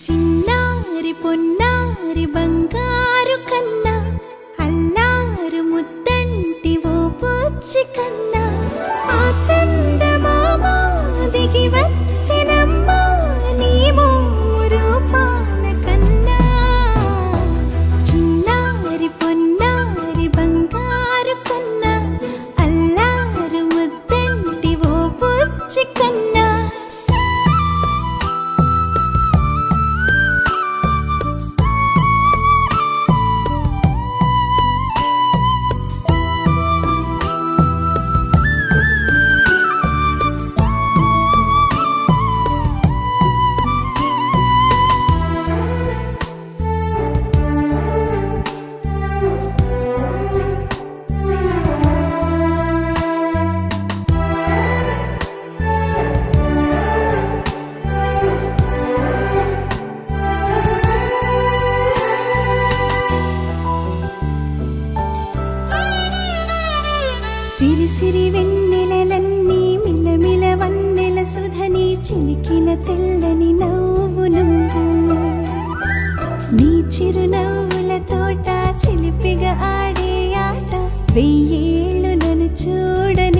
చిన్నారి పొన్నారి బంగారు కన్నా అల్లారు ముద్దంటి ఓ పూచి కన్నా ఆ చందమామ దిగి వచ్చినమ్మ నీ మోము రూపాన కన్నా చిన్నారి పొన్నారి బంగారు కన్నా అల్లారు ముద్దంటి ఓ పూచి కన్నా సిరి సిరి వెన్నెలలన్నీ మిలమిల వన్నెల సుధని చిలికిన తెల్లని నవ్వు నువ్వు నీ చిరునవ్వుల తోట చిలిపిగా ఆడే ఆట వెయ్యేళ్ళు నన్ను చూడని